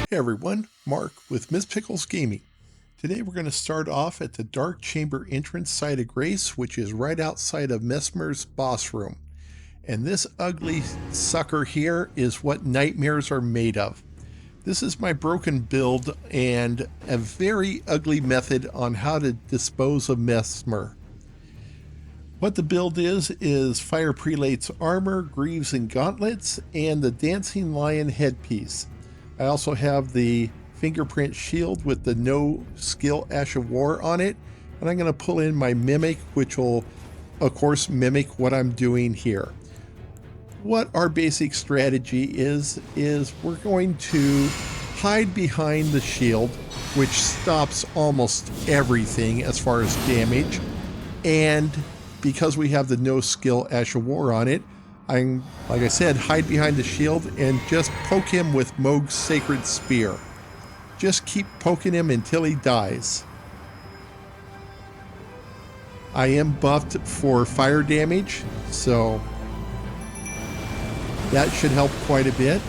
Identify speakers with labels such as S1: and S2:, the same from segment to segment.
S1: Hey everyone, Mark with Miss Pickles Gaming. Today we're going to start off at the Dark Chamber entrance site of Grace, which is right outside of Messmer's boss room. And this ugly sucker here is what nightmares are made of. This is my broken build and a very ugly method on how to dispose of Messmer. What the build is Fire Prelate's armor, greaves and gauntlets, and the Dancing Lion headpiece. I also have the fingerprint shield with the no skill Ash of War on it, and I'm going to pull in my mimic, which will of course mimic what I'm doing here. What our basic strategy is we're going to hide behind the shield, which stops almost everything as far as damage, and because we have the no skill Ash of War on it, I'm, like I said, hide behind the shield and just poke him with Mog's Sacred Spear. Just keep poking him until he dies. I am buffed for fire damage, so that should help quite a bit.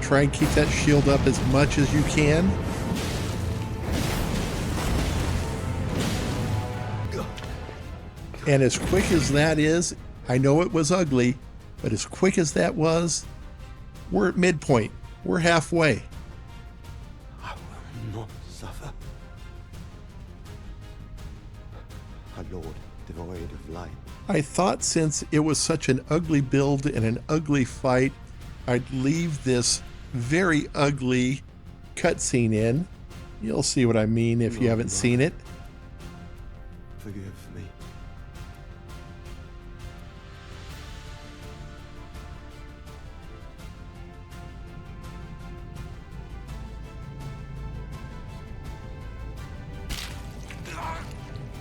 S1: Try and keep that shield up as much as you can. And as quick as that is, I know it was ugly, but as quick as that was, we're at midpoint. We're halfway.
S2: I will not suffer. A lord devoid of light.
S1: I thought since it was such an ugly build and an ugly fight, I'd leave this very ugly cutscene in. You'll see what I mean if you haven't seen it.
S2: Forgive me.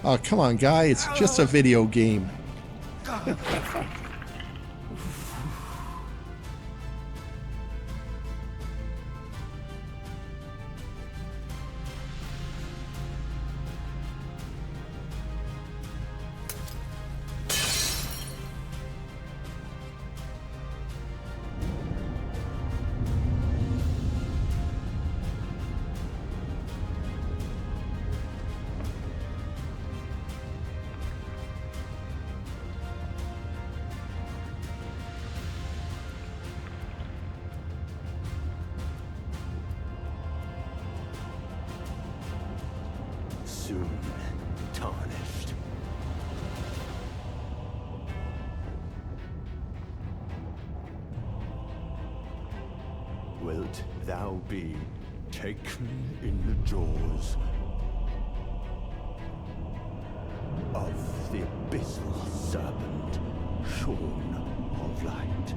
S1: Oh, come on, guy. It's just a video game.
S2: Soon tarnished. Wilt thou be taken in the jaws of the abyssal serpent, shorn of light?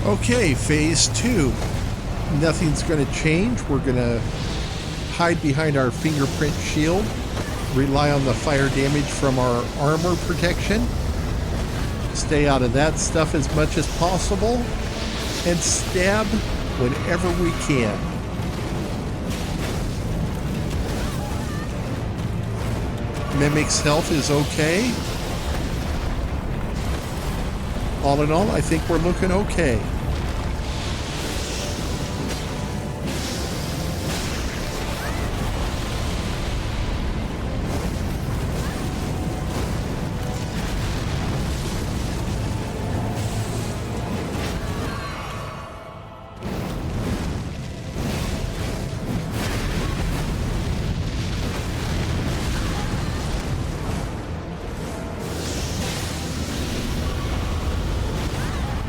S1: Okay, phase 2. Nothing's going to change. We're going to hide behind our fingerprint shield, rely on the fire damage from our armor protection, stay out of that stuff as much as possible, and stab whenever we can. Mimic's health is okay. All in all, I think we're looking okay.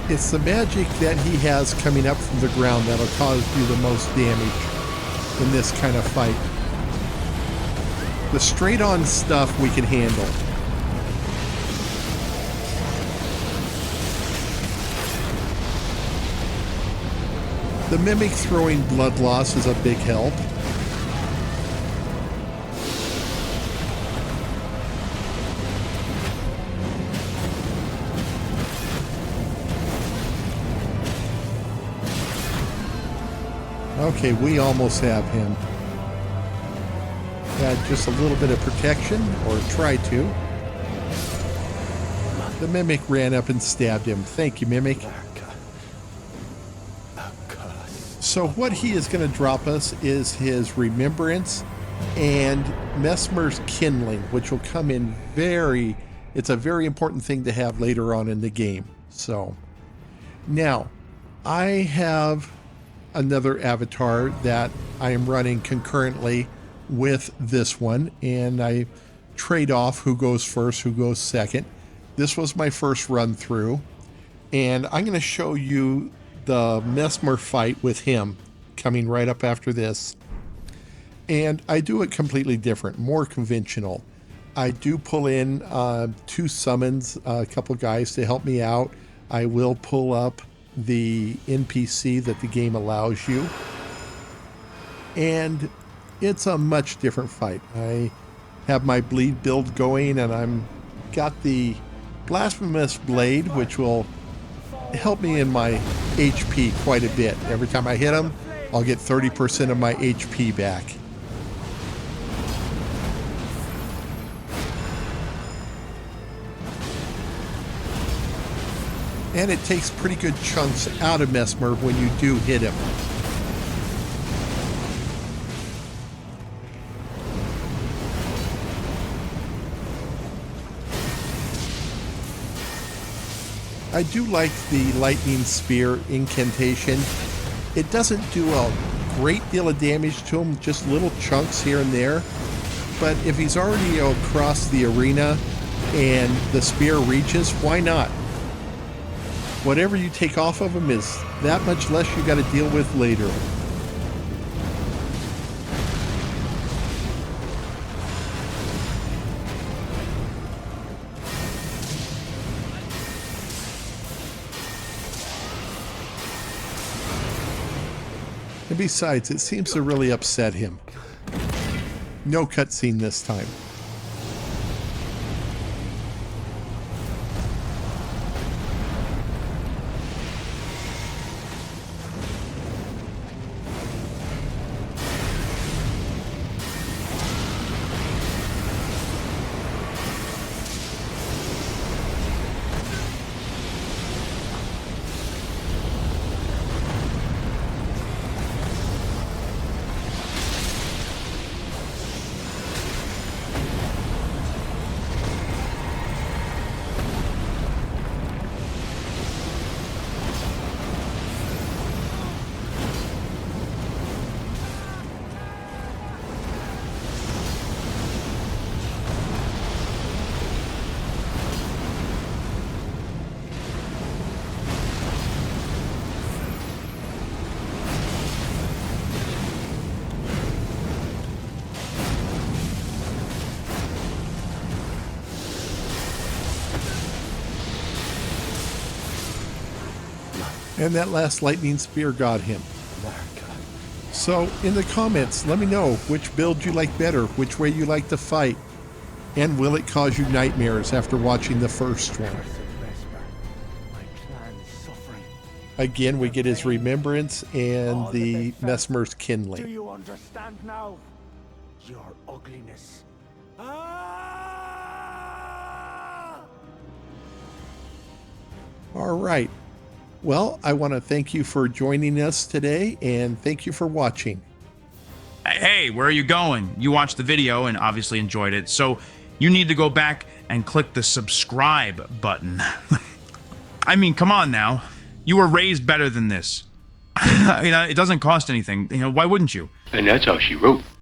S1: It's the magic that he has coming up from the ground that'll cause you the most damage in this kind of fight. The straight on stuff we can handle. The mimic throwing blood loss is a big help. Okay, we almost have him. Got just a little bit of protection, or try to. The mimic ran up and stabbed him. Thank you, mimic. So what he is going to drop us is his remembrance and Messmer's kindling, which will come in it's a very important thing to have later on in the game. So now I have another avatar that I am running concurrently with this one, and I trade off who goes first, who goes second. This was my first run through, and I'm going to show you the Messmer fight with him coming right up after this. And I do it completely different, more conventional. I do pull in 2 summons, a couple guys to help me out. I will pull up the NPC that the game allows you, and it's a much different fight. I have my bleed build going, and I'm got the blasphemous blade, which will help me in my HP quite a bit. Every time I hit him, I'll get 30% of my HP back. And it takes pretty good chunks out of Messmer when you do hit him. I do like the lightning spear incantation. It doesn't do a great deal of damage to him, just little chunks here and there. But if he's already across the arena and the spear reaches, why not? Whatever you take off of him is that much less you got to deal with later. And besides, it seems to really upset him. No cutscene this time. And that last lightning spear got him. So in the comments, let me know which build you like better, which way you like to fight, and will it cause you nightmares after watching the first one. Again, we get his remembrance and the Messmer's kindling.
S3: Do you understand now? Your ugliness.
S1: All right. Well, I want to thank you for joining us today, and thank you for watching.
S4: Hey, where are you going? You watched the video and obviously enjoyed it, so you need to go back and click the subscribe button. I mean, come on now. You were raised better than this. You know, it doesn't cost anything. You know, why wouldn't you?
S5: And that's how she wrote.